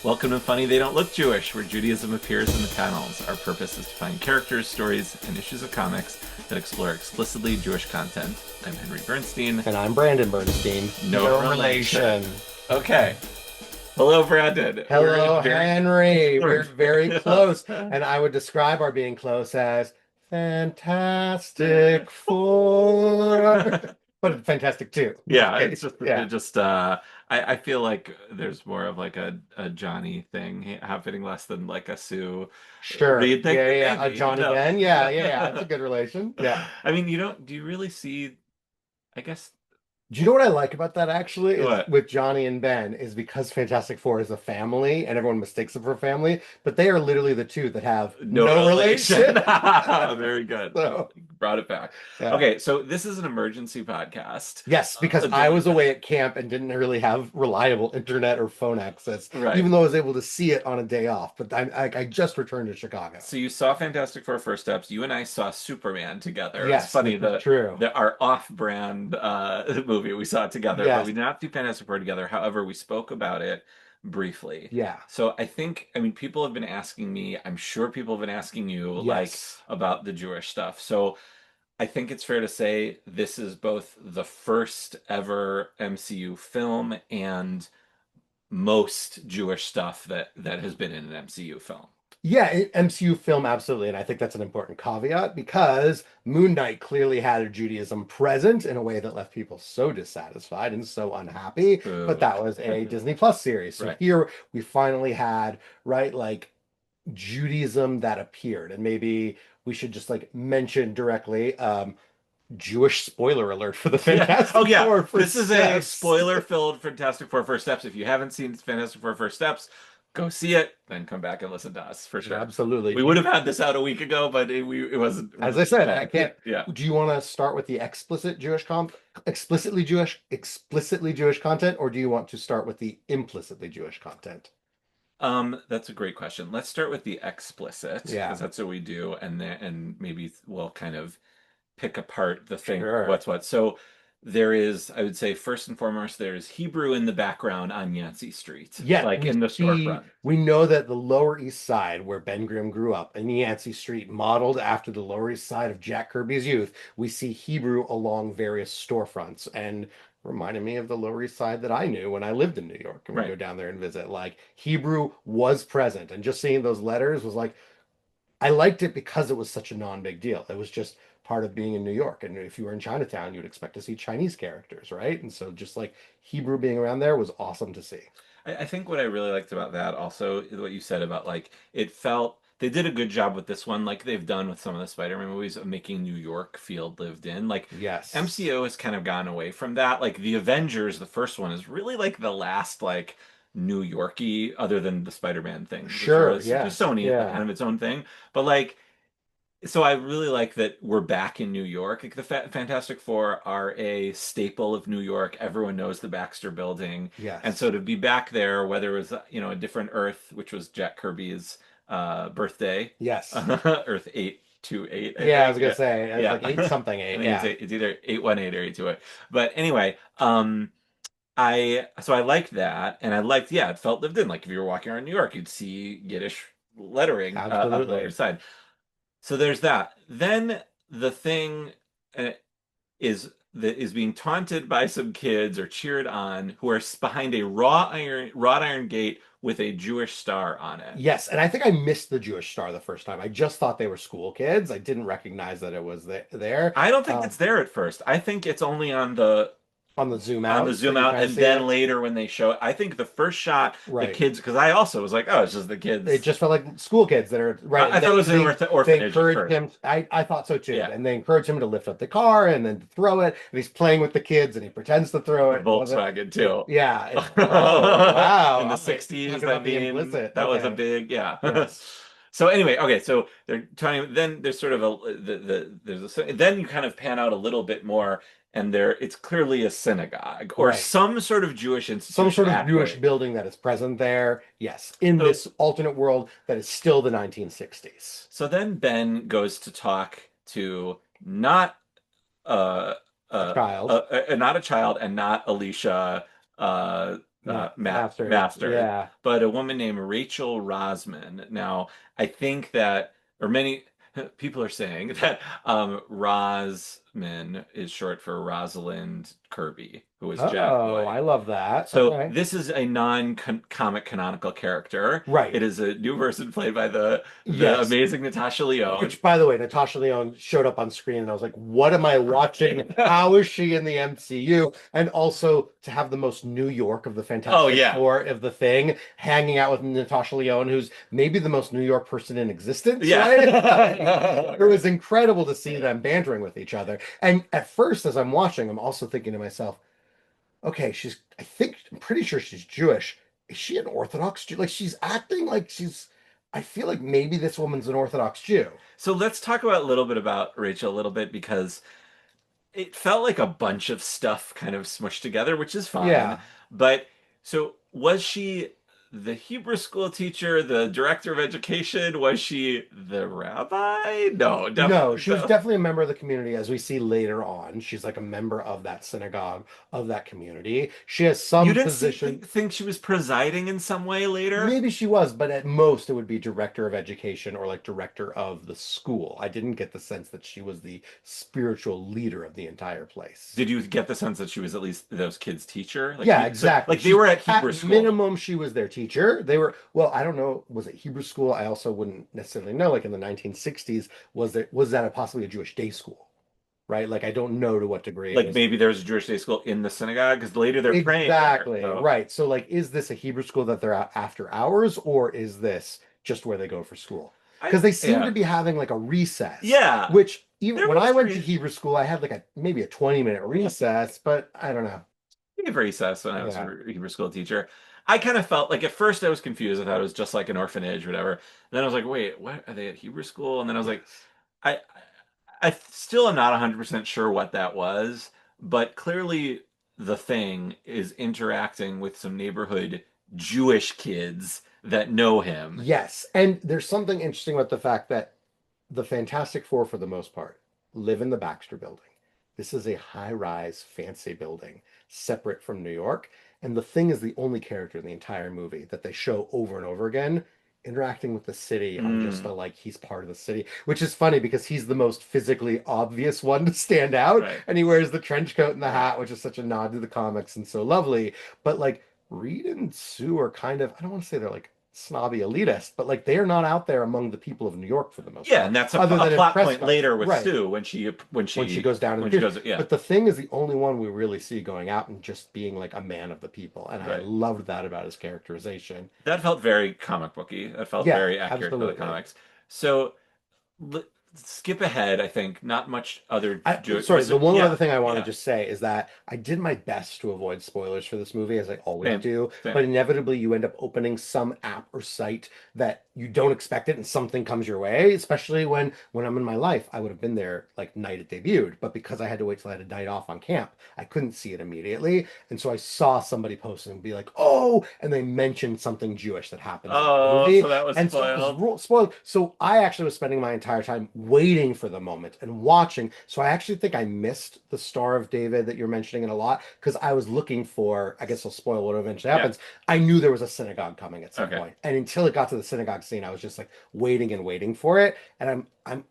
Welcome to Funny They Don't Look Jewish, where Judaism appears in the panels. Our purpose is to find characters, stories, and issues of comics that explore explicitly Jewish content. I'm Henry Bernstein. And I'm Brandon Bernstein. No relation. Okay. Hello, Brandon. Hello, Henry. We're very close. And I would describe our being close as Fantastic Four. But Fantastic Two. Yeah, Okay. it's just, Yeah. I feel like there's more of like a Johnny thing happening less than like a Sue Sure. Reed thing. Yeah. A Maybe, Johnny no. Ben. Yeah. That's a good relation. Yeah. I mean, do you really see, I guess, Do you know what I like about that actually is what? with Johnny and Ben is because Fantastic Four is a family and everyone mistakes them for a family, but they are literally the two that have no relation. Very good. So, Brought it back. yeah. Okay, so this is an emergency podcast. Yes, because I was away at camp and didn't really have reliable internet or phone access, Right. even though I was able to see it on a day off. But I just returned to Chicago. So you saw Fantastic Four First Steps. You and I saw Superman together. Yes, it's funny this is true. our off-brand movie we saw together, Yes. but we did not do Fantastic Four together. However, we spoke about it briefly. Yeah. So I mean, people have been asking me. I'm sure people have been asking you, Yes. about the Jewish stuff. So I think it's fair to say this is both the first ever MCU film and most Jewish stuff that has been in an MCU film. Yeah, MCU film, absolutely. And I think that's an important caveat because Moon Knight clearly had Judaism present in a way that left people so dissatisfied and so unhappy. Boo. But that was a Disney Plus series. So Right. here we finally had, right, like Judaism that appeared. And maybe we should just like mention directly Jewish spoiler alert for the Fantastic Oh yeah, Four First this is Steps. a spoiler-filled Fantastic Four First Steps. If you haven't seen Fantastic Four First Steps, go see it, then come back and listen to us for sure. Absolutely. We would have had this out a week ago, but it wasn't. As I said, I can't. Yeah. Do you want to start with the explicitly Jewish content, or do you want to start with the implicitly Jewish content? That's a great question. Let's start with the explicit, Yeah. because that's what we do, and maybe we'll kind of pick apart the thing, Sure. what's what. So there is, I would say, first and foremost, there's Hebrew in the background on Yancey Street. Yeah, like in the storefront. We know that the Lower East Side, where Ben Grimm grew up, in Yancey Street, modeled after the Lower East Side of Jack Kirby's youth, we see Hebrew along various storefronts and reminded me of the Lower East Side that I knew when I lived in New York and we Right. go down there and visit. Like Hebrew was present, and just seeing those letters was like, I liked it because it was such a non-big deal. It was just part of being in New York. And if you were in Chinatown, you'd expect to see Chinese characters, right? And so just like Hebrew being around there was awesome to see. I think what I really liked about that also is what you said about like it felt they did a good job with this one, like they've done with some of the Spider-Man movies of making New York feel lived in. Like Yes. MCO has kind of gone away from that. Like the Avengers, the first one is really like the last like New Yorky, other than the Spider-Man thing. Sure, It's yeah. just Sony, Yeah. kind of its own thing. But like so I really like that we're back in New York. Like the Fantastic Four are a staple of New York. Everyone knows the Baxter Building. Yes. And so to be back there, whether it was, a different Earth, which was Jack Kirby's birthday, Yes. Earth 828. Yeah, I was gonna say it's Yeah. like 8 something I 8. think Yeah. it's either 818 or 828. But anyway, I liked that, and I liked, yeah, it felt lived in. Like if you were walking around New York, you'd see Yiddish lettering up the Absolutely. other side. So there's that. Then the thing uh, is being taunted by some kids or cheered on who are behind a wrought iron gate with a Jewish star on it. Yes, and I think I missed the Jewish star the first time. I just thought they were school kids. I didn't recognize that it was there. I don't think it's there at first. I think it's only on the zoom out. and then later when they show it. I think the first shot, Right. the kids, because I also was like, oh, it's just the kids. It just felt like school kids that are right. I thought it was an They orphanage. encouraged him. I thought so too. Yeah. And they encourage him to lift up the car and then throw it. And he's playing with the kids and he pretends to throw it. Volkswagen too. Yeah. Wow. In the Okay, 60s, talk that about the implicit. that was a Okay. big, yeah. Yes. So anyway, okay, so they're trying. Then there's sort of then you kind of pan out a little bit more, and it's clearly a synagogue or Right. some sort of Jewish institution, Some sort of actually. Jewish building that is present there. Yes. In So- this alternate world that is still the 1960s. So then Ben goes to talk to not Child. not a child and not Alicia Master. Master, Yeah. but a woman named Rachel Rosman. Now, I think that, or many people are saying that Rosman is short for Rosalind Kirby, who was Jack Oh, I White. love that. So Okay. this is a non-comic canonical character. Right. It is a new person played by the Yes. amazing Natasha Lyonne. Which, by the way, Natasha Lyonne showed up on screen, and I was like, "What am I watching? How is she in the MCU?" And also to have the most New York of the Oh Fantastic yeah. Four of the Thing, hanging out with Natasha Lyonne, who's maybe the most New York person in existence, Yeah. right? It was incredible to see them bantering with each other. And at first, as I'm watching, I'm also thinking to myself, "Okay, I'm pretty sure she's Jewish. Is she an Orthodox Jew? Like she's acting like she's." I feel like maybe this woman's an Orthodox Jew. So let's talk about a little bit about Rachel a little bit because it felt like a bunch of stuff kind of smushed together, which is fine. Yeah. But so was she the Hebrew school teacher, the director of education? Was she the rabbi? No, No, definitely she was no. definitely a member of the community, as we see later on. She's like a member of that synagogue, of that community. She has You some didn't see position. think she was presiding in some way later? Maybe she was, but at most it would be director of education or like director of the school. I didn't get the sense that she was the spiritual leader of the entire place. Did you get the sense that she was at least those kids' teacher? Yeah, exactly. Like they were at Hebrew At school. minimum, she was their teacher. They were, well, I don't know, was it Hebrew school? I also wouldn't necessarily know. Like in the 1960s, was that possibly a Jewish day school? Right? Like I don't know to what degree it Like was. maybe there was a Jewish day school in the synagogue because later they're praying there. Exactly. So Right. So like is this a Hebrew school that they're at after hours or is this just where they go for school? Because they seem to yeah. be having like a recess, Yeah. which even They're when very I went to strange. Hebrew school, I had like a maybe a 20-minute recess, but I don't know. I gave recess when I was a Yeah. Hebrew school teacher. I kind of felt like at first I was confused. I thought it was just like an orphanage, whatever. Then I was like, wait, what are they at Hebrew school? And then I was like, Yes. I I still am not 100% sure what that was, but clearly the thing is interacting with some neighborhood Jewish kids that know him. Yes. And there's something interesting about the fact that the Fantastic Four, for the most part, live in the Baxter Building. This is a high-rise, fancy building, separate from New York. And the Thing is the only character in the entire movie that they show over and over again interacting with the city on just Mm, the like he's part of the city, which is funny because he's the most physically obvious one to stand out, right, and he wears the trench coat and the right. hat, which is such a nod to the comics and so lovely. But like Reed and Sue are kind of, I don't want to say they're like snobby elitist, but like they are not out there among the people of New York for the most Yeah, part, and that's other a than in plot press point later with right Sue when she goes down in the when she future. goes, yeah, But the Thing is the only one we really see going out and just being like a man of the people, and I right. loved that about his characterization. That felt very comic booky. That felt Yeah, very accurate for the absolutely. comics. So l skip ahead, I think. Not much other Sorry, the one other yeah, thing I want to yeah. just say is that I did my best to avoid spoilers for this movie, as I always Same, do, same. but inevitably you end up opening some app or site that you don't expect it and something comes your way, especially when I'm in my life. I would have been there like night it debuted, but because I had to wait till I had a night off on camp, I couldn't see it immediately. And so I saw somebody post and be like, "Oh," and they mentioned something Jewish that happens in the Oh, movie. so that was And so it was spoiled. spoiled. So I actually was spending my entire time waiting for the moment and watching. So I actually think I missed the Star of David that you're mentioning it a lot because I was looking for, I guess I'll spoil what eventually Yeah. happens. I knew there was a synagogue coming at some Okay. point. And until it got to the synagogue scene, I was just like waiting and waiting for it. And I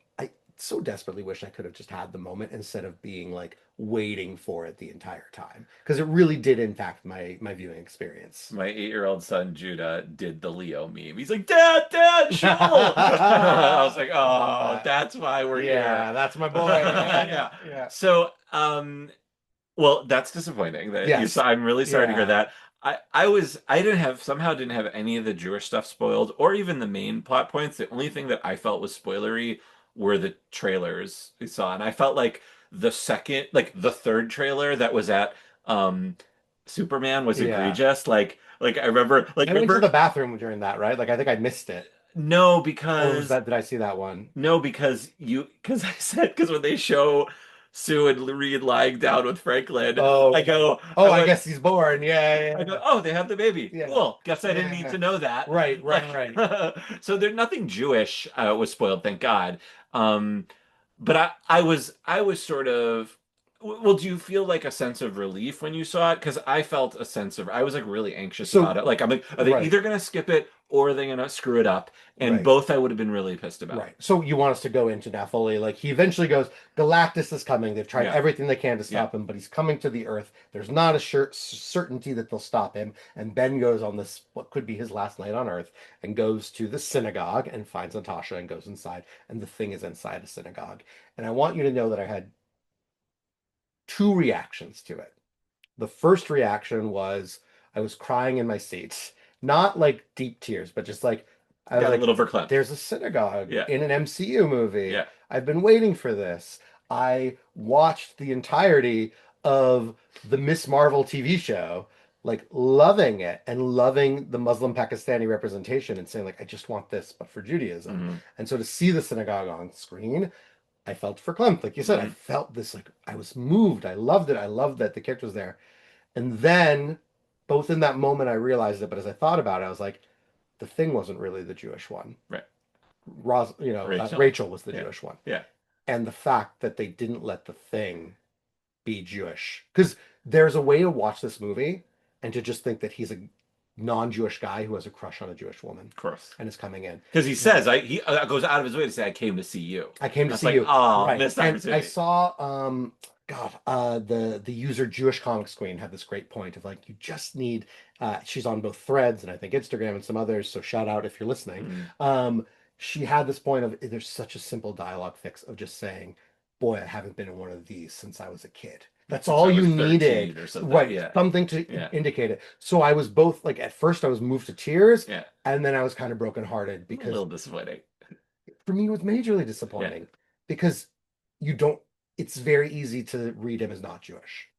so desperately wish I could have just had the moment instead of being like waiting for it the entire time. Because it really did impact my viewing experience. My 8-year-old son Judah did the Leo meme. He's like, Dad, Dad, Shul. I was like, Love oh, that. that's why we're here. Yeah, that's my boy, man. Yeah. Yeah. So, well, that's disappointing that you Yes. saw. I'm really sorry to hear Yeah. that. I didn't have any of the Jewish stuff spoiled or even the main plot points. The only thing that I felt was spoilery were the trailers we saw. And I felt like the third trailer that was at Superman was Yeah. egregious. Like I went to the bathroom during that, right? Like I think I missed it. no, Or was because that, did I see that one? no, because when they show Sue and Reed lying down with Franklin, Oh, I go, oh, I I went, guess he's born. I go, Yeah, oh, they have the baby. yeah, Cool. Guess I didn't yeah, need yeah. to know that. Right, Like, right, right. so there's nothing Jewish was spoiled, thank God. Um, but I was sort of Well, do you feel like a sense of relief when you saw it? Because I felt a sense of, I was like really anxious about So it. Like, I'm like, are they right, either going to skip it or are they going to screw it up? And right. both I would have been really pissed about. Right. So you want us to go into now fully, like he eventually goes, Galactus is coming. They've tried Yeah. everything they can to Yeah. stop him, but he's coming to the Earth. There's not a certainty that they'll stop him. And Ben goes on this, what could be his last night on Earth, and goes to the synagogue and finds Natasha and goes inside. And the thing is inside a synagogue. And I want you to know that I had two reactions to it. The first reaction was I was crying in my seat, not like deep tears, but just like I was Got a like, little verklempt. there's a synagogue Yeah. in an MCU movie. Yeah. I've been waiting for this. I watched the entirety of the Miss Marvel TV show, like loving it and loving the Muslim Pakistani representation and saying, like, I just want this, but for Judaism. Hmm. And so to see the synagogue on screen, I felt for Klimt. Like you said, I Hmm. felt this, like, I was moved. I loved it. I loved that the character was there. And then, both in that moment, I realized it, but as I thought about it, I was like, the thing wasn't really the Jewish one. Right. Rachel. Rachel was the Yeah. Jewish one. Yeah. And the fact that they didn't let the thing be Jewish. Because there's a way to watch this movie and to just think that he's a non-Jewish guy who has a crush on a Jewish woman Of course. and is coming in. Because he says, he goes out of his way to say, I came to see you. I came to That's see like, you. oh, Right. missed And I opportunity. saw the user Jewish Comics Queen had this great point of like you just need she's on both Threads and I think Instagram and some others, so shout out if you're listening. Mm. She had this point of there's such a simple dialogue fix of just saying, boy, I haven't been in one of these since I was a kid. That's Since all I you was needed. 13 or something. Right. Yeah. Something to Yeah. indicate it. So I was both like at first I was moved to tears Yeah. and then I was kind of brokenhearted A because little disappointing. for me it was majorly Yeah. disappointing because you don't it's very easy to read him as not Jewish.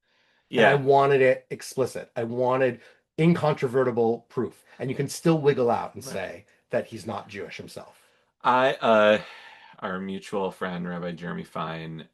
And I Yeah. wanted it explicit. I wanted incontrovertible proof. And you can still wiggle out and Right. say that he's not Jewish himself. Our mutual friend, Rabbi Jeremy Fine,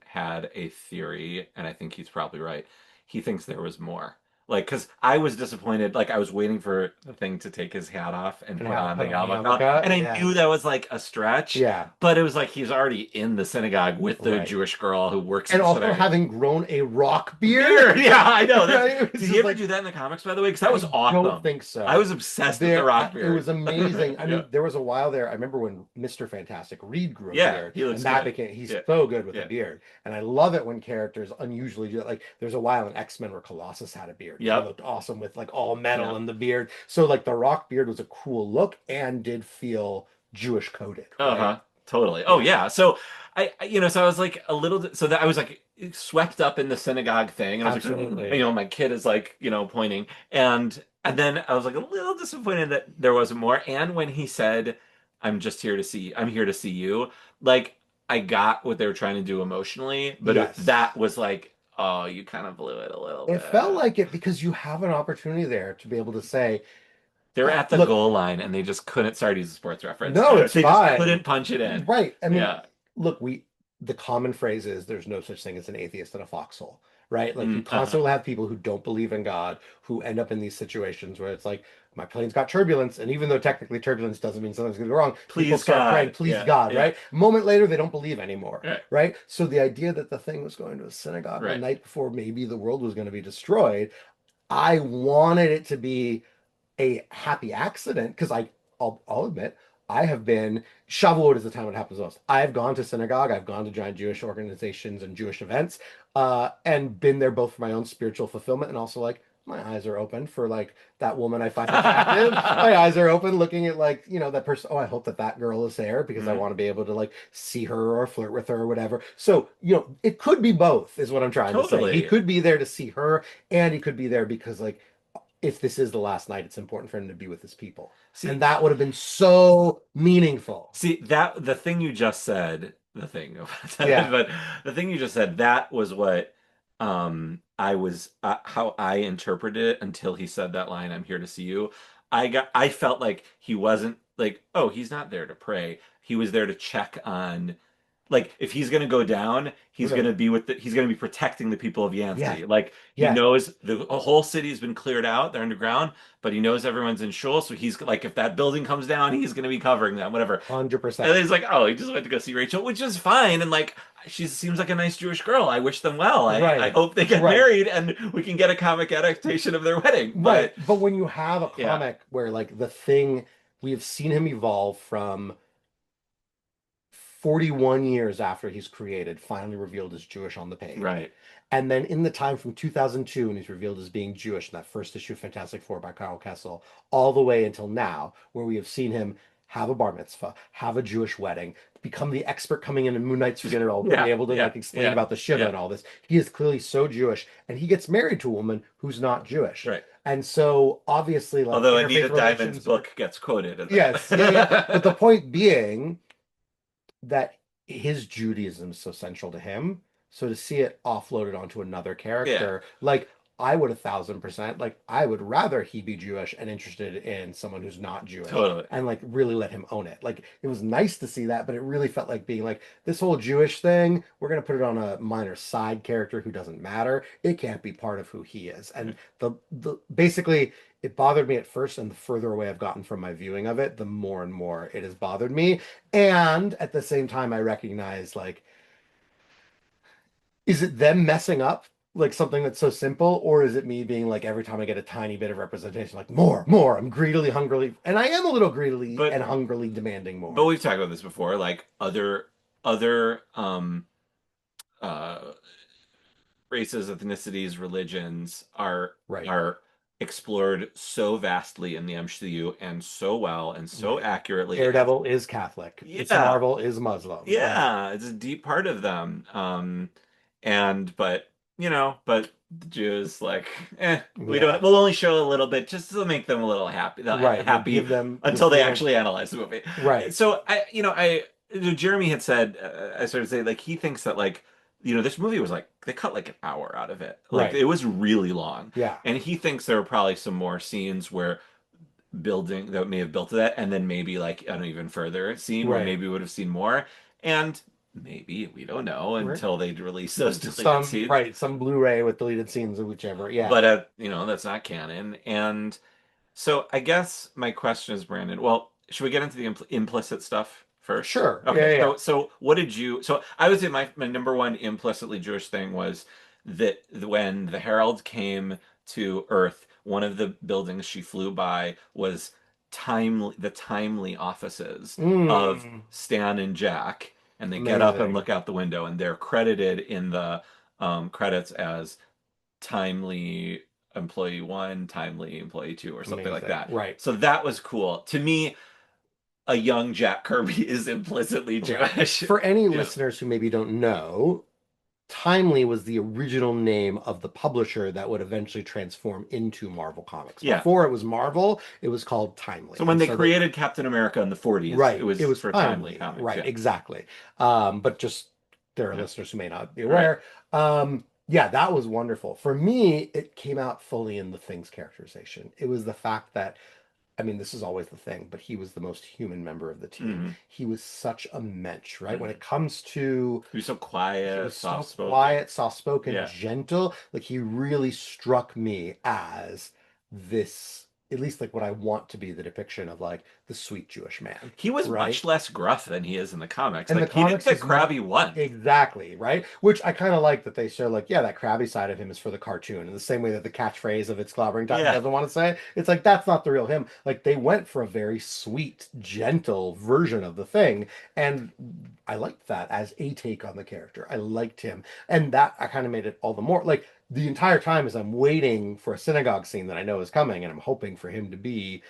had a theory, and I think he's probably right. He thinks there was more. Like, because I was disappointed. Like, I was waiting for the thing to take his hat off and And put how on put the on the yarmulke, yarmulke? and I Yeah. knew that was like a stretch. Yeah. But it was like he's already in the synagogue with the Right. Jewish girl who works in And the also synagogue. having grown a rock Beard. beard. Yeah, I know. Right? It was Did just he ever like, do that in the comics, by the way? Because that was I awesome. don't think so. I was obsessed with the rock It beard. was amazing. I mean, Yeah. there was a while there. I remember when Mr. Fantastic Reed grew a Yeah, beard, he looks and that good. became he's Yeah. so good with Yeah. a beard. And I love it when characters unusually do it. Like there's a while in X-Men where Colossus had a beard. Yep. He looked awesome with like all metal Yeah. and the beard. So like the rock beard was a cool look and did feel Jewish coded, right? Uh-huh. Totally. Oh yeah. So so I was like a little, so that I was like swept up in the synagogue thing, and I was like, Absolutely. my kid is like, pointing, and then I was like a little disappointed that there wasn't more. And when he said, I'm here to see you," like I got what they were trying to do emotionally, but Yes. that was like, oh, you kind of blew it a little It bit. felt like it because you have an opportunity there to be able to say, They're at the look, goal line and they just couldn't. Sorry to use a sports reference. no, it's They fine. just couldn't punch it in. Right. I mean, Yeah. look, the common phrase is there's no such thing as an atheist in a foxhole, right? Like you Uh-huh. constantly have people who don't believe in God who end up in these situations where it's like, my plane's got turbulence, and even though technically turbulence doesn't mean something's gonna go wrong, people Please start God. praying, please Yeah, God, yeah. right? A moment later, they don't believe anymore, Right. right? So the idea that the thing was going to a synagogue the Right. night before maybe the world was going to be destroyed, I wanted it to be a happy accident because I'll admit I have been Shavuot is the time when it happens most. I've gone to synagogue, I've gone to giant Jewish organizations and Jewish events, and been there both for my own spiritual fulfillment and also like my eyes are open for like that woman I find attractive. My eyes are open looking at like that person. Oh, I hope that girl is there because I Mhm. want to be able to like see her or flirt with her or whatever. So it could be both, is what I'm trying to say. Totally. He could be there to see her, and he could be there because like if this is the last night, it's important for him to be with his people. See, And that would have been so meaningful. that the thing you just said, the thing, Yeah. but the thing you just said, that was what I was how I interpreted it until he said that line, "I'm here to see you." I felt like he wasn't like, oh, he's not there to pray. He was there to check on like if he's gonna go down, Right. he's gonna be protecting the people of Yeah. Yancey. Like he Yes. knows the whole city's been cleared out, they're underground, but he knows everyone's in Shul, so he's like if that building comes down, he's gonna be covering them, whatever. And 100%. then he's like, oh, he just went to go see Rachel, which is fine. And like, she seems like a nice Jewish girl. I wish them well. I Right. hope they get Right. married and we can get a comic adaptation of their wedding. Right. But But when you have a yeah, comic where like the thing we have seen him evolve from 41 years after he's created, finally revealed as Jewish on the page. right, And then in the time from 2002, when he's revealed as being Jewish in that first issue of Fantastic Four by Kyle Kessel, all the way until now, where we have seen him have a bar mitzvah, have a Jewish wedding, become the expert coming in Moon Knight's funeral, being yeah, able to yeah, like explain yeah, about the Shiva yeah, and all this. He is clearly so Jewish, and he gets married to a woman who's not Jewish. right. And so obviously, like Although interfaith Anita Diamond's relations are, book gets quoted in yes, yeah, yeah. But the that. point being that his Judaism is so central to him. So to see it offloaded onto another Yeah, character, like I would 1,000%, like I would rather he be Jewish and interested in someone who's not Jewish totally. and like really let him own it. Like it was nice to see that, but it really felt like being like this whole Jewish thing, we're gonna put it on a minor side character who doesn't matter. It can't be part of who he is. And the basically it bothered me at first, and the further away I've gotten from my viewing of it, the more and more it has bothered me. And at the same time, I recognize like, is it them messing up like something that's so simple, or is it me being like every time I get a tiny bit of representation, like more, more, I'm greedily, hungrily, and I am a little greedily But and hungrily demanding but more. we've talked about this before, like other uh races, ethnicities, religions Right. are explored so vastly in the MCU and so well and so Right. accurately. And Daredevil is Catholic. It's yeah, Marvel is Muslim. Like, yeah, it's a deep part of them. And but but the Jews like, yeah. we'll only show a little bit just to make them a little Right. We'll give happy them the until they feeling. actually analyze the movie. Right. So Jeremy had said, I started to say like he thinks that like this movie was like they cut like an hour out of it. Like Right. it was really long. Yeah. And he thinks there were probably some more scenes where building that may have built to that, and then maybe like an even further scene where Right. maybe we would have seen more. And maybe we don't know Right. until they release those deleted Some scenes. right, some Blu-ray with deleted scenes or whichever. Yeah. But that's not canon. And so I guess my question is, Brandon, well, should we get into the implicit stuff first? Sure. Yeah, Okay, yeah, yeah. so what did you so I would say my number one implicitly Jewish thing was that when the Herald came to Earth, one of the buildings she flew by was the Timely offices of Mm, Stan and Jack, and they get up and amazing. look out the window, and they're credited in the credits as Timely employee one, Timely employee two, or something like Amazing. that. Right. So that was cool. To me, a young Jack Kirby is implicitly Right. Jewish. For any Yeah. listeners who maybe don't know, Timely was the original name of the publisher that would eventually transform into Marvel Comics. Yeah. Before it was Marvel, it was called Timely. So when And they so they, created Captain America in the 40s, it right, it was was for Timely Timely. Comics. Right, Yeah. exactly. But just there are Yeah. listeners who may not be Right. aware. Yeah, that was wonderful. For me, it came out fully in the Thing's characterization. It was the fact that I mean, this is always the thing, but he was the most human member of the team. Hmm. He was such a mensch, right? When Hmm. it comes to, He was so he quiet, was so soft-spoken. quiet, soft-spoken, Yeah. gentle. Like he really struck me as this, at least like what I want to be the depiction of like the sweet Jewish man, He was right? much less gruff than he is in the comics. And the Like he didn't comics get he's not crabby once. exactly, right? Which I kind of like that they show like, yeah, that crabby side of him is for the cartoon. In the same way that the catchphrase of it's clobbering time he Yeah. doesn't want to say, it's like that's not the real him. Like they went for a very sweet, gentle version of the thing. And I liked that as a take on the character. I liked him. And that I kind of made it all the more like the entire time as I'm waiting for a synagogue scene that I know is coming, and I'm hoping for him to be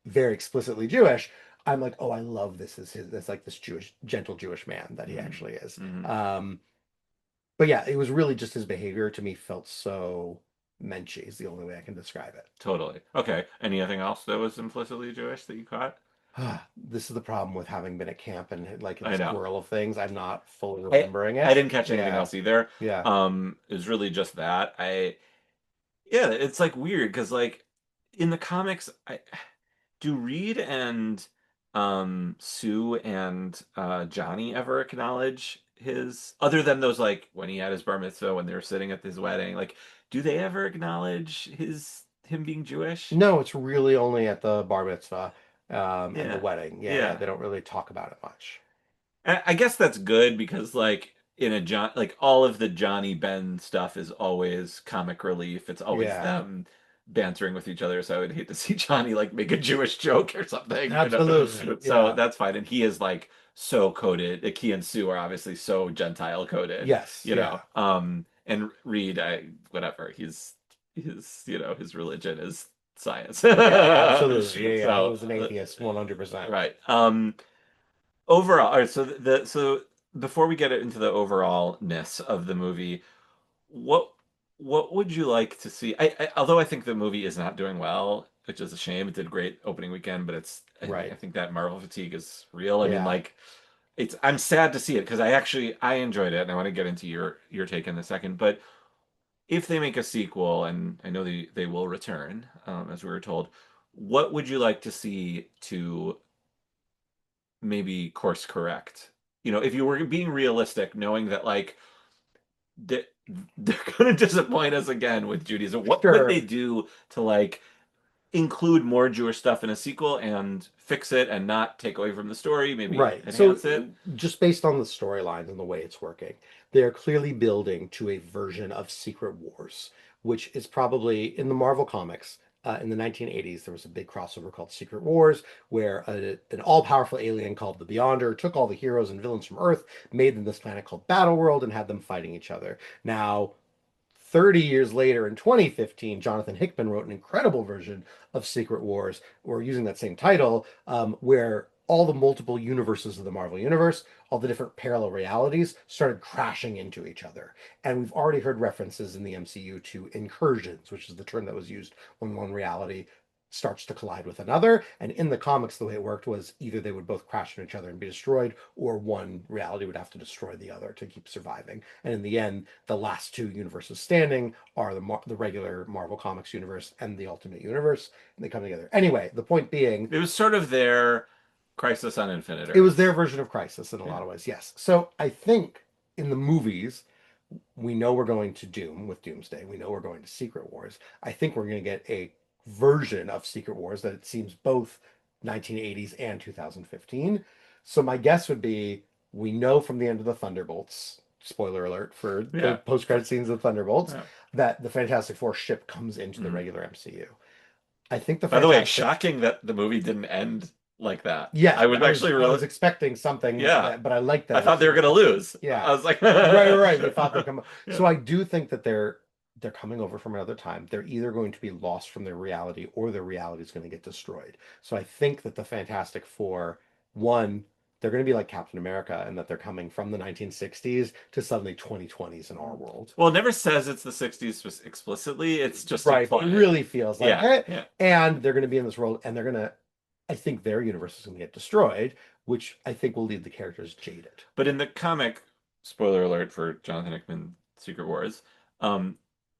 very explicitly Jewish, I'm like, oh, I love this as his that's like this Jewish, gentle Jewish man that he Hmm. actually is. Hmm. But yeah, it was really just his behavior to me felt so menschy is the only way I can describe it. Totally. Okay. Anything else that was implicitly Jewish that you caught? This is the problem with having been at camp and like in I this know. whirl of things. I'm not fully I remembering I it. didn't catch anything Yeah, else either. yeah. It was really just that. Yeah, it's like weird because like in the comics, I do Reed and Sue and Johnny ever acknowledge his, other than those like when he had his bar mitzvah, when they were sitting at his wedding, like do they ever acknowledge him being Jewish? No, it's really only at the bar mitzvah, and the Yeah. wedding. Yeah, yeah, Yeah. they don't really talk about it much. I guess that's good because like in a John like all of the Johnny Ben stuff is always comic relief. It's always Yeah, them bantering with each other. So I would hate to see Johnny like make a Jewish joke or something, you know. absolutely. So Yeah. that's fine. And he is like so coded. Like he and Sue are obviously so Gentile coded, Yes, you know. yeah. And Reed, I whatever, he's you know, his religion is science. Yeah, absolutely. Yeah, yeah. He So was an atheist, 100%. right. Overall, all right, so so before we get into the overallness of the movie, what what would you like to see? Although I think the movie is not doing well, which is a shame. It did great opening weekend, but I Right. think that Marvel fatigue is real. I mean, Yeah. like it's I'm sad to see it because I enjoyed it and I want to get into your take in a second. But if they make a sequel, and I know they will return, as we were told, what would you like to see to maybe course correct? You know, if you were being realistic, knowing that like they, they're going to disappoint us again with Judaism, what could they Sure. do to like include more Jewish stuff in a sequel and fix it and not take away from the story, maybe Right. So enhance it? just based on the storylines and the way it's working, they are clearly building to a version of Secret Wars, which is probably in the Marvel comics. In the 1980s, there was a big crossover called Secret Wars, where an all-powerful alien called the Beyonder took all the heroes and villains from Earth, made them this planet called Battleworld, and had them fighting each other. Now, 30 years later in 2015, Jonathan Hickman wrote an incredible version of Secret Wars, or using that same title, where all the multiple universes of the Marvel Universe, all the different parallel realities started crashing into each other. And we've already heard references in the MCU to incursions, which is the term that was used when one reality starts to collide with another. And in the comics, the way it worked was either they would both crash into each other and be destroyed, or one reality would have to destroy the other to keep surviving. And in the end, the last two universes standing are the regular Marvel Comics universe and the Ultimate Universe, and they come together. Anyway, the point being, It was sort of their Crisis on Infinite it was their Earths. version of Crisis in a Yeah. lot of ways. Yes. So I think in the movies, we know we're going to Doom with Doomsday. We know we're going to Secret Wars. I think we're going to get a version of Secret Wars that it seems both 1980s and 2015. So my guess would be we know from the end of the Thunderbolts, spoiler alert for the Yeah. post-credit scenes of Thunderbolts, Yeah. that the Fantastic Four ship comes into the Mhm. regular MCU. I think the By the way, it's Fantastic shocking that the movie didn't end like that. Yes, I was actually I really, was expecting something yeah. that, but I like I that thought it's they were not gonna the case. lose. I Yeah. was like, Right, right, right. They thought they'd come. yeah. So I do think that they're coming over from another time. They're either going to be lost from their reality or their reality is going to get destroyed. So I think that the Fantastic Four, one, they're going to be like Captain America and that they're coming from the 1960s to suddenly 2020s in our world. Well, it never says it's the 60s explicitly. It's just Right, but it implied. really feels like Yeah, it. yeah. And they're going to be in this world and they're going to, I think their universe is going to get destroyed, which I think will leave the characters jaded. But in the comic, spoiler alert for Jonathan Hickman Secret Wars, um,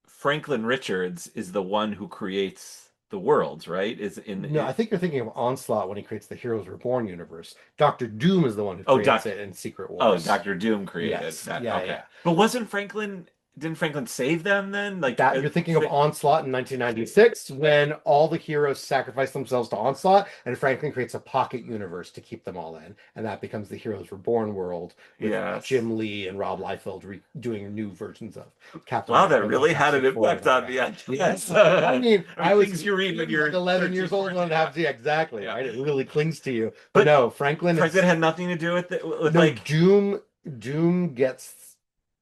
Franklin Richards is the one who creates the worlds, right? Is in No, I it, think you're thinking of Onslaught when he creates the Heroes Reborn universe. Doctor Doom is the one who oh, creates it in Secret Oh, Wars. Doctor Doom created Yes, that. yeah, Okay. yeah. But wasn't Franklin, didn't Franklin save them then? Like, That you're thinking of Onslaught in 1996 when all the heroes sacrifice themselves to Onslaught, and Franklin creates a pocket universe to keep them all in, and that becomes the Heroes Reborn world with yes. Jim Lee and Rob Liefeld doing new versions of Captain Wow, that America, really had an Fantastic Four, impact and all on that. me. I Yes. guess. I mean, I mean, things you read when like you're 11 13, years old 14. and Yeah. have, yeah, exactly, Yeah. right? It really clings to you. But But no, Franklin Franklin is had nothing to do with it, with no like, Doom gets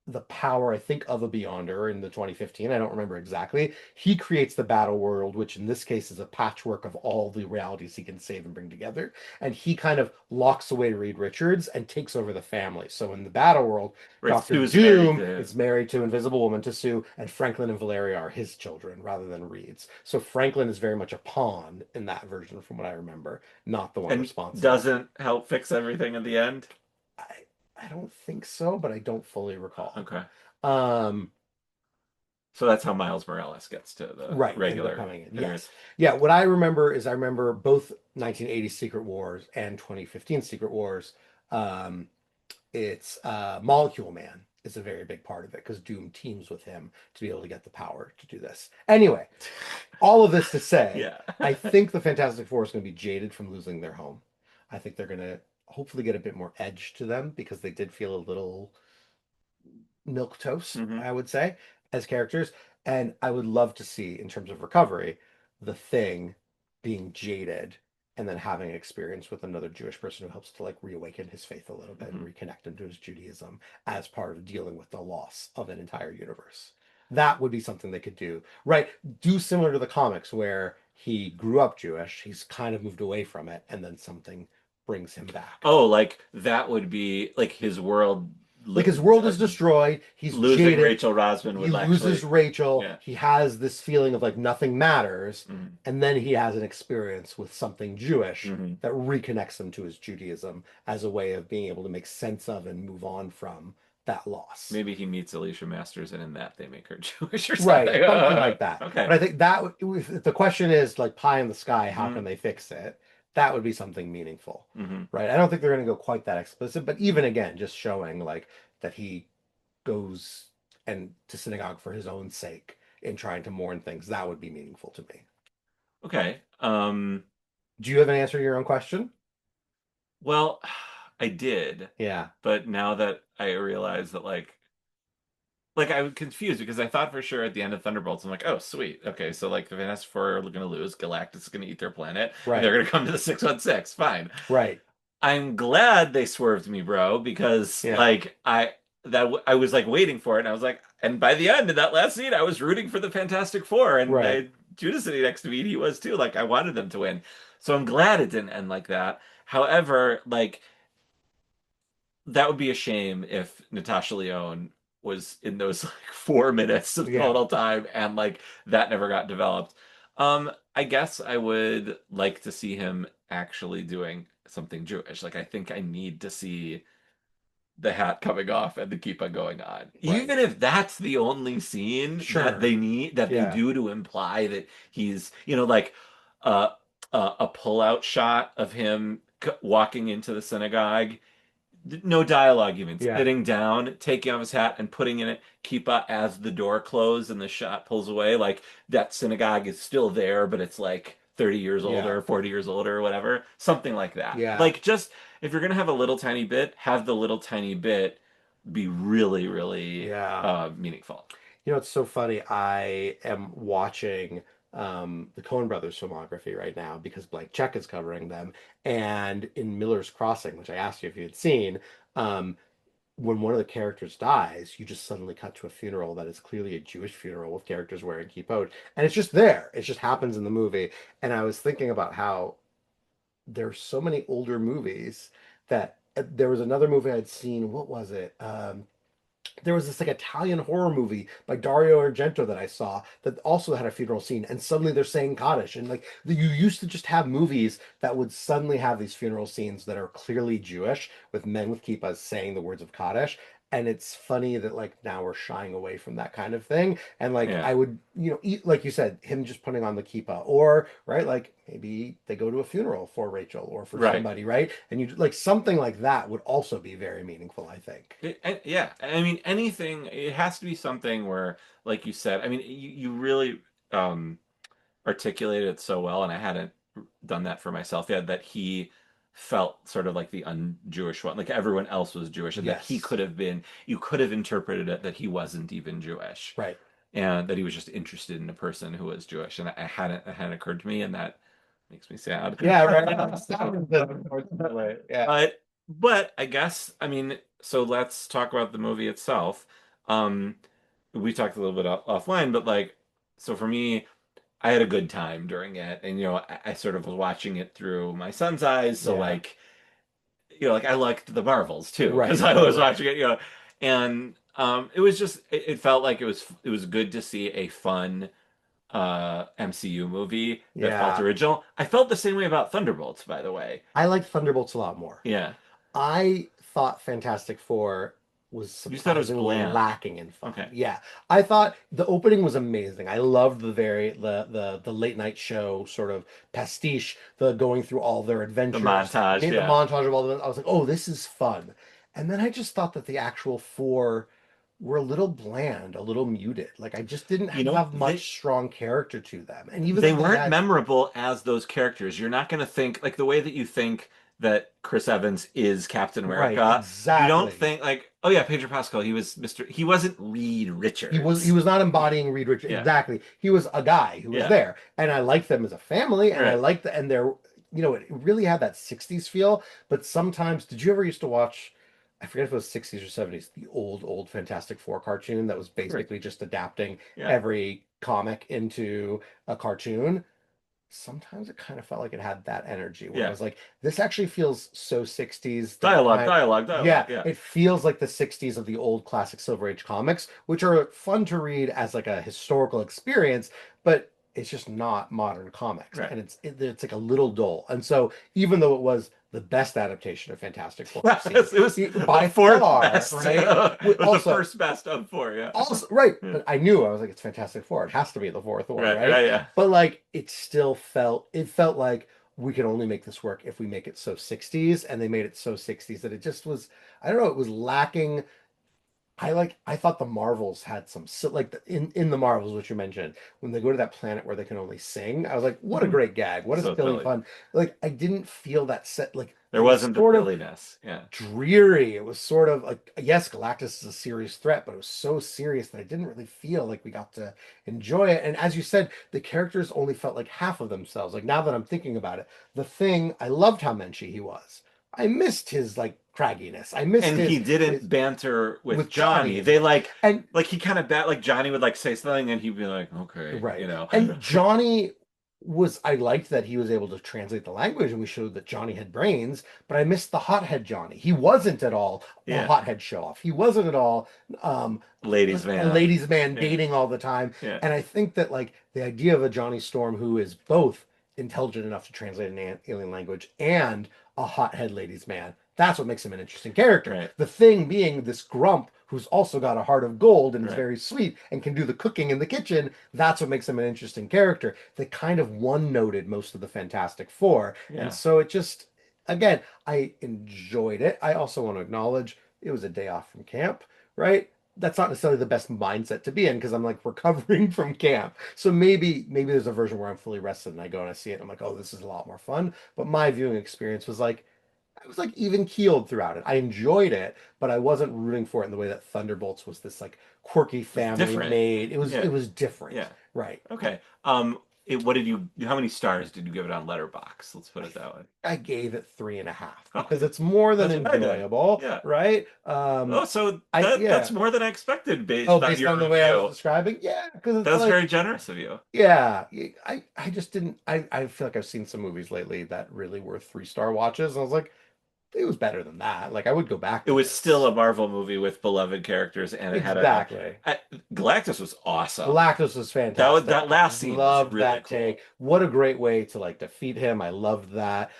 the power, I think, of a Beyonder in the 2015. I don't remember exactly. He creates the battle world, which in this case is a patchwork of all the realities he can save and bring together. And he kind of locks away Reed Richards and takes over the family. So in the battle world, right, Doctor Sue's married Doom to, is married to Invisible Woman, to Sue, and Franklin and Valeria are his children rather than Reed's. So Franklin is very much a pawn in that version, from what I remember, not the one and responsible. doesn't help fix everything in the end. I, I don't think so, but I don't fully recall. Okay. Um, So that's how Miles Morales gets to the Right, ended up regular coming in. iteration. Yes. Yeah, what I remember is I remember both 1980 Secret Wars and 2015 Secret Wars. Um, it's Molecule Man is a very big part of it because Doom teams with him to be able to get the power to do this. Anyway, all of this to say, Yeah. I think the Fantastic Four is going to be jaded from losing their home. I think they're going to hopefully get a bit more edge to them because they did feel a little milk toast, Hmm. I would say, as characters. And I would love to see, in terms of recovery, the Thing being jaded and then having experience with another Jewish person who helps to like reawaken his faith a little bit and Hmm. reconnect him to his Judaism as part of dealing with the loss of an entire universe. That would be something they could do, right? Do similar to the comics where he grew up Jewish, he's kind of moved away from it, and then something brings him back. Oh, like that would be like his world Like lo his world is destroyed, he's losing jaded, Rachel Rosman he would loses actually, Rachel. yeah. He has this feeling of like nothing matters. Hmm. And then he has an experience with something Jewish Hmm. that reconnects him to his Judaism as a way of being able to make sense of and move on from that loss. Maybe he meets Alicia Masters, and in that they make her Jewish or Right, something. something like that. Okay. But I think that if the question is like pie in the sky, how Hmm. can they fix it? That would be something meaningful, Hmm. right? I don't think they're going to go quite that explicit, but even again, just showing like that he goes and to synagogue for his own sake in trying to mourn things, that would be meaningful to me. Okay. Do you have an answer to your own question? Well, I did, Yeah. but now that I realize that like I was confused because I thought for sure at the end of Thunderbolts, I'm like, oh sweet, okay, so like the Fantastic Four are gonna lose, Galactus is gonna eat their planet, and they're Right. gonna come to the 616. Fine. Right. I'm glad they swerved me, bro, because Yeah. like I was like waiting for it, and I was like, and by the end in that last scene, I was rooting for the Fantastic Four, and Right. I Judah sitting next to me, and he was too. Like I wanted them to win, so I'm glad it didn't end like that. However, like that would be a shame if Natasha Lyonne was in those like 4 minutes of Yeah. total time and like that never got developed. I guess I would like to see him actually doing something Jewish. Like I think I need to see the hat coming off and the kippah going on. Right. Even if that's the only scene that Sure. they need that they Yeah. do to imply that he's, like uh, a pull-out shot of him walking into the synagogue, no dialogue even, Yeah. sitting down, taking off his hat and putting in it kippah as the door closed and the shot pulls away, like that synagogue is still there, but it's like 30 years Yeah. older, 40 years older, or whatever. Something like that. Yeah. Like just if you're gonna have a little tiny bit, have the little tiny bit be really, really Yeah. meaningful. You know, it's so funny. I am watching the Coen Brothers filmography right now because Blank Check is covering them. And in Miller's Crossing, which I asked you if you had seen, um, when one of the characters dies, you just suddenly cut to a funeral that is clearly a Jewish funeral with characters wearing kippot, and it's just there. It just happens in the movie. And I was thinking about how there's so many older movies that there was another movie I'd seen. What was it? There was this like Italian horror movie by Dario Argento that I saw that also had a funeral scene, and suddenly they're saying Kaddish, and like you used to just have movies that would suddenly have these funeral scenes that are clearly Jewish with men with kippahs saying the words of Kaddish. And it's funny that like now we're shying away from that kind of thing. And like Yeah. I would, eat, like you said, him just putting on the kippah, or right, like maybe they go to a funeral for Rachel or for Right. somebody, right? And you like something like that would also be very meaningful, I think. Yeah, I mean anything. It has to be something where, like you said, I mean you really um, articulated it so well, and I hadn't done that for myself yet. That he felt sort of like the un-Jewish one, like everyone else was Jewish, and that he Yes. could have been. You could have interpreted it that he wasn't even Jewish, Right. and that he was just interested in a person who was Jewish, and it hadn't occurred to me, and that makes me sad. Yeah, right. Unfortunately. Yeah. But I guess I mean, so let's talk about the movie itself. Um, we talked a little bit offline, but like, so for me, I had a good time during it, and I sort of was watching it through my son's eyes, so Yeah. like, like I liked the Marvels too because Right. I was Totally. watching it, and it was just it felt like it was good to see a fun MCU movie that felt Yeah. original. I felt the same way about Thunderbolts, by the way. I like Thunderbolts a lot more. Yeah. I thought Fantastic Four was You said it was surprisingly bland. lacking in fun. Okay. Yeah, I thought the opening was amazing. I loved the late night show sort of pastiche, the going through all their The adventures, montage, made the yeah. montage of all the. I was like, oh, this is fun. And then I just thought that the actual four were a little bland, a little muted. Like I just didn't You know, have much strong character to them. And even they though they weren't had memorable as those characters. You're not going to think like the way that you think that Chris Evans is Captain right, America. You don't exactly. think like, oh yeah, Pedro Pascal, he wasn't Reed He Richards. was not embodying Reed Richards Yeah. exactly. He was a guy who was Yeah. there, and I liked them as a family, and I Right. liked and they're it really had that '60s feel. But sometimes, did you ever used to watch? I forget if it was '60s or '70s, the old Fantastic Four cartoon that was Right. basically just adapting Yeah. every comic into a cartoon. Sometimes it kind of felt like it had that energy where I Yeah. was like, this actually feels so 60s that Dialogue, dialogue, dialogue. yeah, Yeah. it feels like the 60s of the old classic Silver Age comics, which are fun to read as like a historical experience, but it's just not modern comics. Right. And it's like a little dull. And so even though it was the best adaptation of Fantastic Four I've seen, Yes, it was the by fourth far, best. right? It was the Also, first best of four. Yeah. also, right, Yeah. but I knew I was like, it's Fantastic Four. It has to be the fourth one, Right. right? Right. Yeah. But like, it felt like we could only make this work if we make it so 60s, and they made it so 60s that it just was, I don't know, it was lacking. I thought the Marvels had some like in the Marvels, which you mentioned, when they go to that planet where they can only sing. I was like, what a Mhm. great gag! What a So silly silly. fun! Like I didn't feel that set. Like There it was wasn't the sort of silliness. Yeah. dreary. It was sort of like, yes, Galactus is a serious threat, but it was so serious that I didn't really feel like we got to enjoy it. And as you said, the characters only felt like half of themselves. Like now that I'm thinking about it, the Thing, I loved how menschy he was. I missed his like cragginess. I missed And he his didn't banter with with Johnny Johnny. as They much. like And he kind of like Johnny would like say something and he'd be like, okay, right. And Yeah. Johnny I liked that he was able to translate the language and we showed that Johnny had brains, but I missed the hothead Johnny. He wasn't at all a Yeah. hothead show off. He wasn't at all um Ladies a man. ladies man Yeah. dating all the time. Yeah. And I think that like the idea of a Johnny Storm who is both intelligent enough to translate an alien language and a hothead ladies man, that's what makes him an interesting character. Right. The Thing being this grump who's also got a heart of gold and is Right. very sweet and can do the cooking in the kitchen. That's what makes him an interesting character. They kind of one-noted most of the Fantastic Four. And Yeah. so it just, again, I enjoyed it. I also want to acknowledge it was a day off from camp, right? That's not necessarily the best mindset to be in because I'm like recovering from camp. So maybe there's a version where I'm fully rested and I go and I see it and I'm like, oh, this is a lot more fun. But my viewing experience was like I was like even keeled throughout it. I enjoyed it, but I wasn't rooting for it in the way that Thunderbolts was this like quirky It's family different. made. Yeah. It was different. Yeah. Right. Okay. What did you? How many stars did you give it on Letterbox? Let's put I it that way. I gave it 3.5 because Okay, it's more than that's what I did. enjoyable, Yeah. right? Oh, so I that's yeah. more than I expected Oh, based on based your on the way I was review. describing, yeah, because it's That's like very generous of you. yeah, I just didn't I feel like I've seen some movies lately that really were 3-star watches, and I was like, it was better than that. Like I would go back It to was still this. a Marvel movie with beloved characters, and it had Exactly. a Galactus was awesome. Galactus was fantastic. That I last scene was loved really that cool. take. What a great way to like defeat him. I loved that.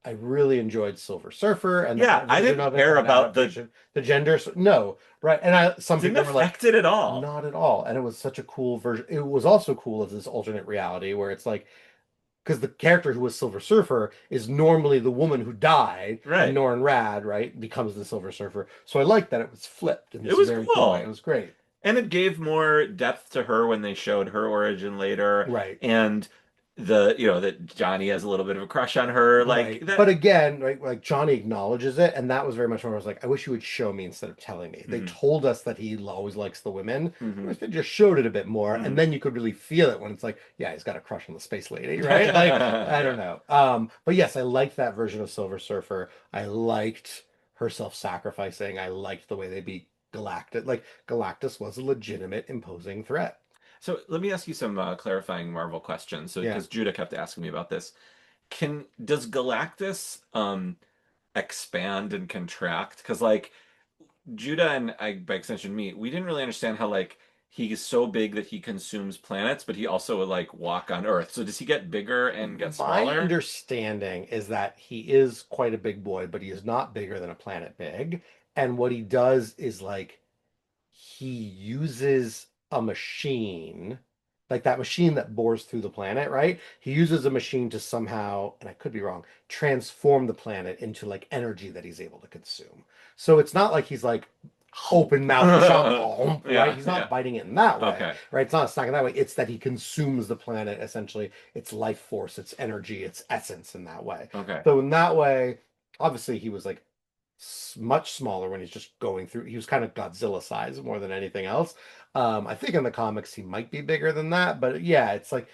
I really enjoyed Silver Surfer and Yeah, that I version didn't of it care as an about adaptation. The gender, no, right? And some didn't people were like, affect it at all. not at all. And it was such a cool version. It was also cool as this alternate reality where it's like because the character who was Silver Surfer is normally the woman who died, and Right. Norrin Rad, right, becomes the Silver Surfer. So I like that it was flipped in It this was very cool way. It cool. was great. And it gave more depth to her when they showed her origin later. Right. And that Johnny has a little bit of a crush on her. Like Right. But that. again, right, like Johnny acknowledges it, and that was very much where I was like, I wish you would show me instead of telling me. They Mhm, told us that he always likes the women. I mhm, wish they just showed it a bit more, and mhm. then you could really feel it when it's like, yeah, he's got a crush on the space lady, right? Like, I don't Yeah. know. But yes, I liked that version of Silver Surfer. I liked her self-sacrificing. I liked the way they beat Galactus. Like Galactus was a legitimate imposing threat. So let me ask you some clarifying Marvel questions. So Yeah. because Judah kept asking me about this, does Galactus expand and contract? Because like Judah and I, by extension me, we didn't really understand how like he's so big that he consumes planets, but he also would like walk on Earth. So does he get bigger and get My smaller? understanding is that he is quite a big boy, but he is not bigger than a planet big. And what he does is like he uses a machine, like that machine that bores through the planet, right? He uses a machine to somehow, and I could be wrong, transform the planet into like energy that he's able to consume. So it's not like he's like open mouth chomp, right? Yeah, He's not yeah. biting it in that way, Okay. right? It's not snacking that way. It's that he consumes the planet essentially, its life force, its energy, its essence in that way. Okay. So in that way, obviously he was like much smaller when he's just going through. He was kind of Godzilla size more than anything else. I think in the comics he might be bigger than that, but yeah, it's like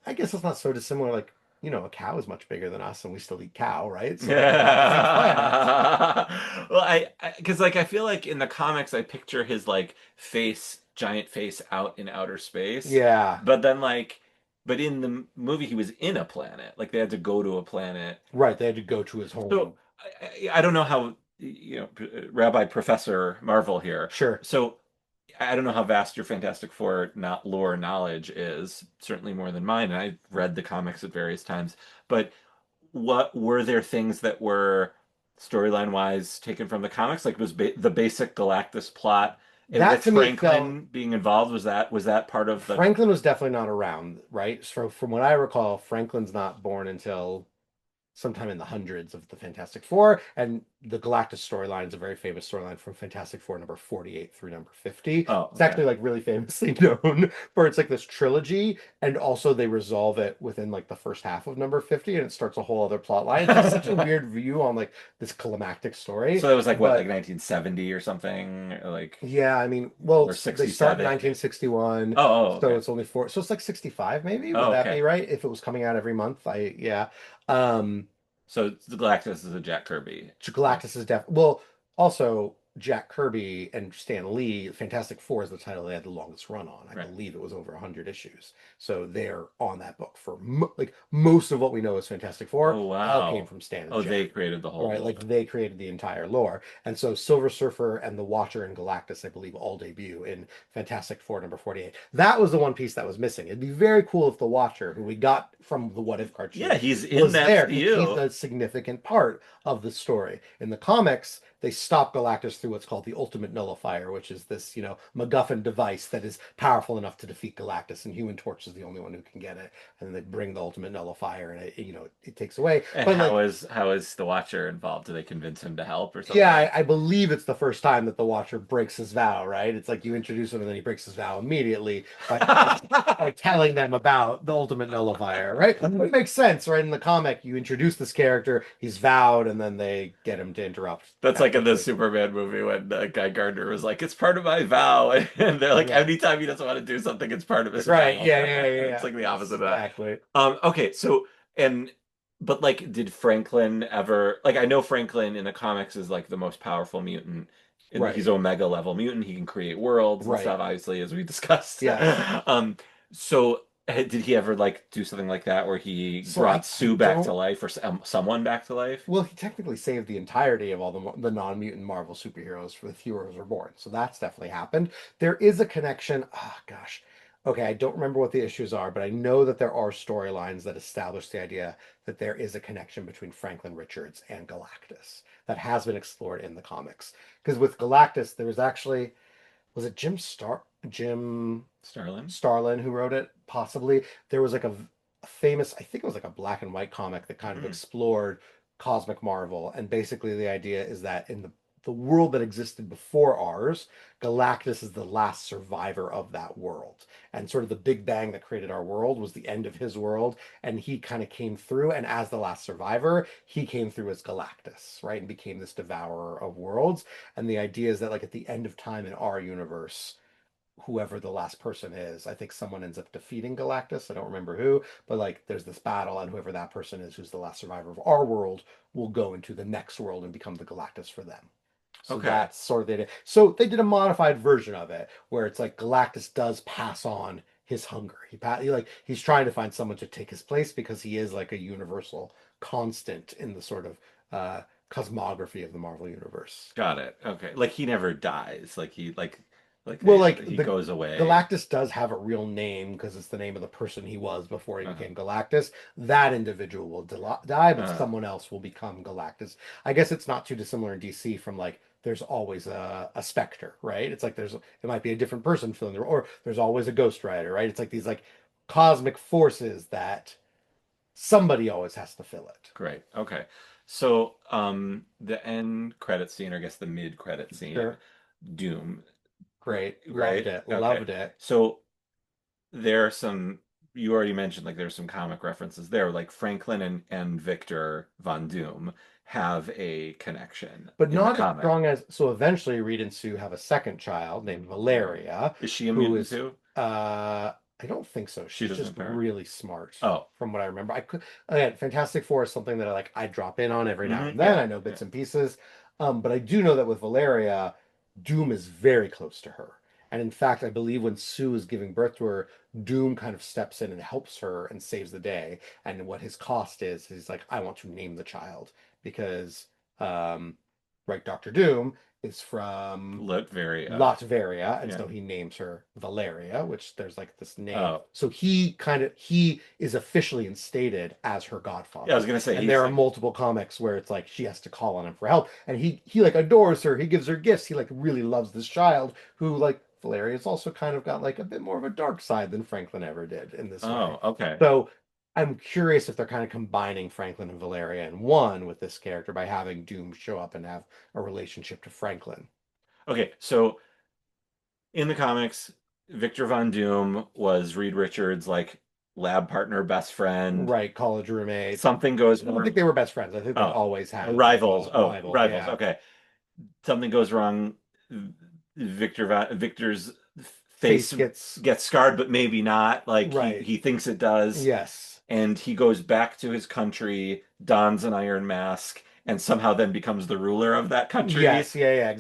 I guess it's not so dissimilar. Like a cow is much bigger than us, and we still eat cow, right? So like we're on the same planet. Yeah. Well, because like I feel like in the comics I picture his like face, giant face out in outer space, Yeah, but then like, but in the movie he was in a planet. Like they had to go to a planet. right. They had to go to his So home. I don't know how, Rabbi Professor Marvel here. Sure. So I don't know how vast your Fantastic Four not lore knowledge is. Certainly more than mine. And I've read the comics at various times. But what were there things that were storyline wise taken from the comics? Like was the basic Galactus plot and That with to me felt Franklin being involved, was that part of the? Franklin was definitely not around, right? So from what I recall, Franklin's not born until sometime in the hundreds of the Fantastic Four. And the Galactus storyline is a very famous storyline from Fantastic Four number 48 through number 50. Oh, It's okay. actually like really famously known for it's like this trilogy, and also they resolve it within like the first half of number 50, and it starts a whole other plot line. It's just such a weird view on like this climactic story. So that was like what, like But 1970 or something, like, yeah, I mean, well, or they start in 67? 1961, Oh, so okay. it's only four, so it's like 65 maybe. Would Oh, that be okay. right? If it was coming out every month, yeah. Um, So the Galactus is a Jack Kirby thing. Galactus is well, also Jack Kirby and Stan Lee, Fantastic Four is the title they had the longest run on. I Right. believe it was over 100 issues. So they're on that book for like most of what we know as Fantastic Four Oh, all came wow. from Stan and Oh, they Jack. created the whole Right, like lore. they created the entire lore. And so Silver Surfer and the Watcher and Galactus, I believe, all debut in Fantastic Four number 48. That was the one piece that was missing. It'd be very cool if the Watcher, who we got from the What If Yeah, cartoon, he's in was that there, because he's MCU. a significant part of the story. In the comics, they stop Galactus through what's called the Ultimate Nullifier, which is this, MacGuffin device that is powerful enough to defeat Galactus, and Human Torch is the only one who can get it. And they bring the Ultimate Nullifier, and it takes away. And But how like, is the Watcher involved? Do they convince him to help or yeah, something? I believe it's the first time that the Watcher breaks his vow, right? It's like you introduce him and then he breaks his vow immediately by telling them about the Ultimate Nullifier, right? It makes sense, right? In the comic, you introduce this character, he's vowed, and then they get him to interrupt That's that like in the quickly. Superman movie when Guy Gardner was like, "It's part of my vow," and they're like, Yeah. anytime he doesn't want to do something, it's part of his Right. vow. Yeah, yeah, yeah, It's yeah. like the opposite of that. Exactly. Okay, so and but like, did Franklin ever like? I know Franklin in the comics is like the most powerful mutant, and Right. he's Omega level mutant. He can create worlds and Right. stuff, obviously, as we discussed. Yes. So did he ever like do something like that where he So I, brought I Sue back to don't life or someone back to life? Well, he technically saved the entirety of all the non-mutant Marvel superheroes for the Heroes Reborn, so that's definitely happened. There is a connection. Oh gosh, okay, I don't remember what the issues are, but I know that there are storylines that establish the idea that there is a connection between Franklin Richards and Galactus that has been explored in the comics. Because with Galactus, there was actually was it Jim Starlin? Starlin who wrote it? Possibly. There was like a famous, I think it was like a black and white comic that kind of Hmm. explored cosmic Marvel. And basically the idea is that in the world that existed before ours, Galactus is the last survivor of that world. And sort of the Big Bang that created our world was the end of his world. And he kind of came through. And as the last survivor, he came through as Galactus, right? And became this devourer of worlds. And the idea is that, like, at the end of time in our universe, whoever the last person is, I think someone ends up defeating Galactus. I don't remember who, but like there's this battle, and whoever that person is, who's the last survivor of our world, will go into the next world and become the Galactus for them. So Okay. that's sort of it. So they did a modified version of it where it's like Galactus does pass on his hunger. He's trying to find someone to take his place because he is like a universal constant in the sort of cosmography of the Marvel universe. Got it. Okay. Like he never dies. Like Well, like he the goes away. Galactus does have a real name because it's the name of the person he was before he Uh-huh. became Galactus. That individual will die, but Uh, someone else will become Galactus. I guess it's not too dissimilar in DC from like there's always a specter, right? It's like it might be a different person filling the role, or there's always a ghost rider, right? It's like these like cosmic forces that somebody always has to fill it. Great. Okay. So, the end credit scene, or I guess the mid credit scene, Sure. Doom, Great. Loved right? it. Okay. Loved it. So there are some, you already mentioned like there's some comic references there, like Franklin and Victor Von Doom have a connection But in the not as comic. strong as so eventually Reed and Sue have a second child named Valeria, Is she a who mutant is too? I don't think so. She She's doesn't just have power. really smart Oh. from what I remember. I could again, Fantastic Four is something that I drop in on every now and then. Yeah. I know Yeah. bits and pieces. But I do know that with Valeria, Doom is very close to her. And in fact, I believe when Sue is giving birth to her, Doom kind of steps in and helps her and saves the day. And what his cost is, he's like, I want to name the child because um, right, Doctor Doom is from Latveria. Latveria, and Yeah. so he names her Valeria, which there's like this name. Oh. So he is officially instated as her Yeah, I was godfather. gonna say And he's there are like, multiple comics where it's like she has to call on him for help. And he like adores her. He gives her gifts. He like really loves this child who like Valeria's also kind of got like a bit more of a dark side than Franklin ever did in this way. oh, okay. So I'm curious if they're kind of combining Franklin and Valeria in one with this character by having Doom show up and have a relationship to Franklin. Okay, so in the comics, Victor Von Doom was Reed Richards' like lab partner, best friend. Right, college roommates. Something goes I don't think wrong. they were best friends. I think they Oh, always had rivals. Oh, rivals. rivals. Yeah. Okay. Something goes wrong. Victor's Face face gets gets scarred, but maybe not. Like right. he thinks it does, Yes. and he goes back to his country, dons an iron mask, and somehow then becomes the ruler of that country. Yes. Yeah. Yeah. And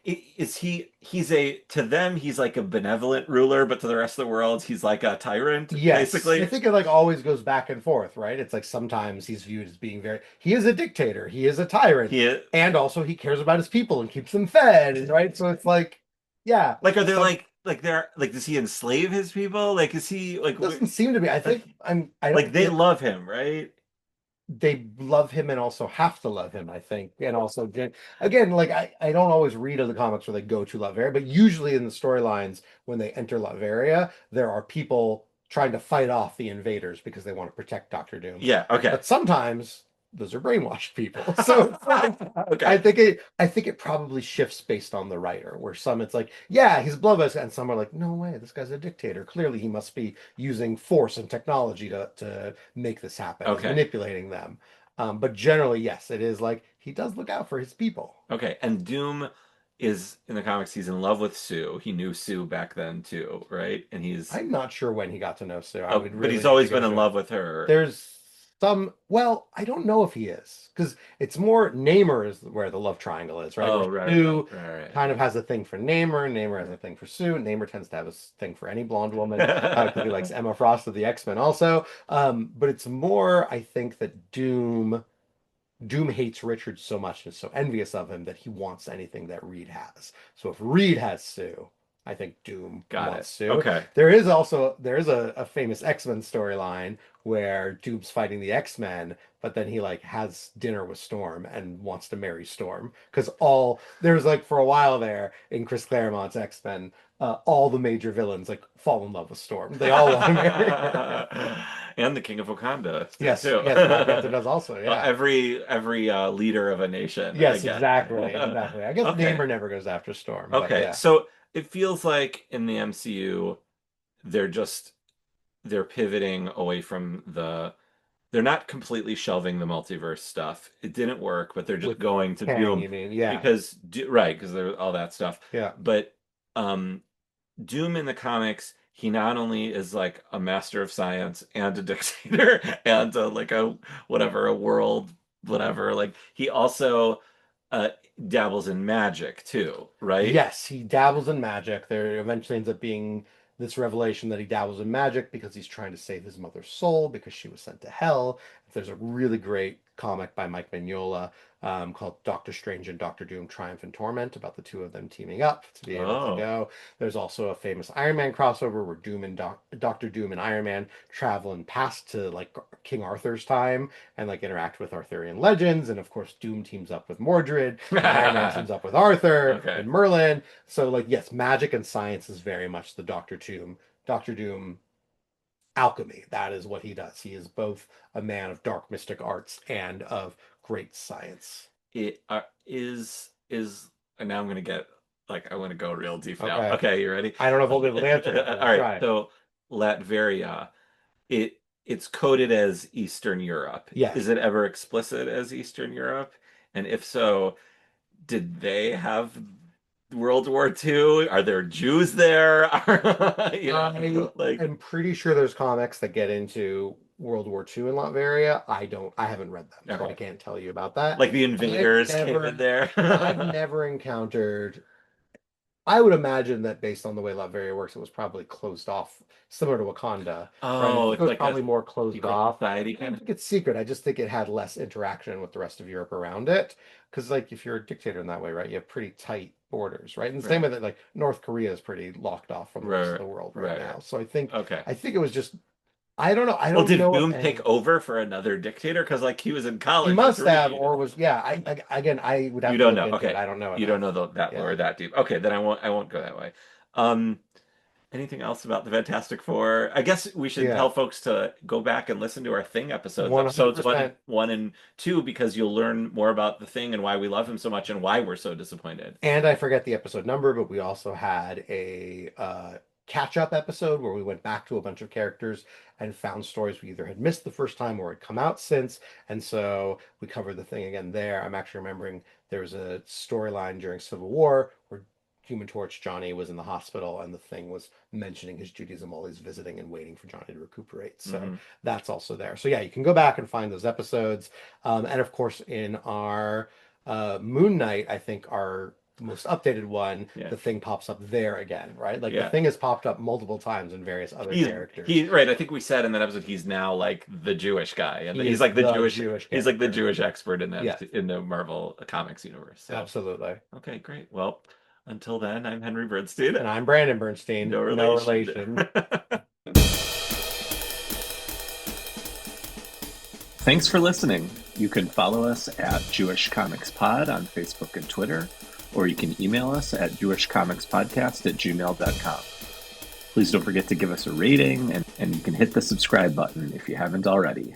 Exactly. is he's a to them he's like a benevolent ruler, but to the rest of the world he's like a tyrant, Yes. I basically. think it like always goes back and forth, right? It's like sometimes he's viewed as being very, he is a dictator, he is a tyrant, He and also he cares about his people and keeps them fed, right? So it's like, yeah, like are there some like they're like does he enslave his people? Like is he doesn't seem to be. I think I like don't they think love him, right? they love him and also have to love him, I think. And also, again, like I don't always read of the comics where they go to Latveria, but usually in the storylines, when they enter Latveria, there are people trying to fight off the invaders because they want to protect Doctor Doom. Yeah, okay. But sometimes those are brainwashed people. So it's like, Okay. I think it probably shifts based on the writer, where some it's like, yeah, he's bloodless, and some are like, no way, this guy's a dictator. Clearly he must be using force and technology to make this happen. He's Okay. manipulating them. But generally, yes, it is like he does look out for his people. Okay. And Doom is in the comics, he's in love with Sue. He knew Sue back then too, right? And he's I'm not sure when he got to know Sue. I oh, would but really he's need to always go been in through it. love with her. There's some, well, I don't know if he is, because it's more Namor is where the love triangle is, right? Where Oh, right, Sue right, kind of has a thing for Namor, Namor has a thing for Sue. Namor tends to have a thing for any blonde woman because he likes right. Emma Frost of the X-Men also. But it's more, I think, that Doom hates Richard so much and is so envious of him that he wants anything that Reed has. So if Reed has Sue, I think Doom Got wants it. Sue. Okay. There is a famous X-Men storyline where Doom's fighting the X-Men, but then he like has dinner with Storm and wants to marry Storm because all there's like for a while there in Chris Claremont's X-Men, all the major villains like fall in love with Storm. They all want to marry her. And the King of Wakanda does Yes, too. yes, Black Panther does also. Yeah. Every leader of a nation, I Yes, guess. exactly, exactly. I guess Okay. Namor never goes after Storm, but Okay. yeah. So it feels like in the MCU, they're just they're pivoting away from they're not completely shelving the multiverse stuff. It didn't work, but they're just With going to Kang, Doom you mean? Yeah, right, because there's all that stuff. yeah. But um Doom in the comics, he not only is like a master of science and a dictator and like a whatever, a world, whatever, like he also uh dabbles in magic too, right? Yes, he dabbles in magic. There eventually ends up being this revelation that he dabbles in magic because he's trying to save his mother's soul because she was sent to hell. There's a really great comic by Mike Mignola called Doctor Strange and Doctor Doom Triumph and Torment, about the two of them teaming up to be able to Oh, go. There's also a famous Iron Man crossover where Doctor Doom and Iron Man travel in past to like King Arthur's time and like interact with Arthurian legends. And of course, Doom teams up with Mordred, and Iron Man teams up with Arthur okay. and Merlin. So like yes, magic and science is very much the Doctor Doom alchemy. That is what he does. He is both a man of dark mystic arts and of great science. It is, and now I'm gonna get like I want to go real deep now. Okay. Okay, you ready? I don't know if we'll be able to answer it, but All we'll right. try. So Latveria, it's coded as Eastern Europe. Yes. Is it ever explicit as Eastern Europe? And if so, did they have World War II? Are there Jews there? I'm pretty sure there's comics that get into World War II in Latveria. I haven't read them, so I Okay. can't tell you about that. Like the invaders came in there. I've never encountered. I would imagine that based on the way Latveria works, it was probably closed off, similar to Wakanda. Right? I Oh, think it's it was like probably a more closed secret off. society I kind don't think it's secret. I just think it had less interaction with the rest of Europe around it. Because, like, if you're a dictator in that way, right, you have pretty tight borders, right? And the same Right. way that, like, North Korea is pretty locked off from the rest of Right, the world right right, now. right. So Okay. I think it was just, I don't know. I Well, don't did know of Boom take any. over for another dictator? Because like he was in He college must to have, read. or was, yeah. Again, I would You have to don't look know. into it. Okay. I don't know You don't enough. know that Yeah. or that deep. Okay, then I won't go that way. Um, anything else about the Fantastic Four? I guess we should Yeah. tell folks to go back and listen to our Thing episodes, episodes one, 100%. one and two, because you'll learn more about the Thing and why we love him so much and why we're so disappointed. And I forget the episode number, but we also had a catch-up episode where we went back to a bunch of characters and found stories we either had missed the first time or had come out since. And so we covered the thing again there. I'm actually remembering there was a storyline during Civil War where Human Torch Johnny was in the hospital and the thing was mentioning his Judaism while he's visiting and waiting for Johnny to recuperate. So Hmm. that's also there. So yeah, you can go back and find those episodes. And of course, in our Moon Knight, I think our most updated one, Yeah. the thing pops up there again, right? Like the Yeah. thing has popped up multiple times in various other He's characters. he's right. I think we said in that episode he's now like the Jewish guy, and He he's is like the the Jewish. Jewish He's like the character. Jewish expert in Yes, that in the Marvel Comics universe. So absolutely. okay, great. Well, until then, I'm Henry Bernstein. And I'm Brandon Bernstein. No No relation. relation. Thanks for listening. You can follow us at Jewish Comics Pod on Facebook and Twitter, or you can email us at jewishcomicspodcast@gmail.com. Please don't forget to give us a rating, and you can hit the subscribe button if you haven't already.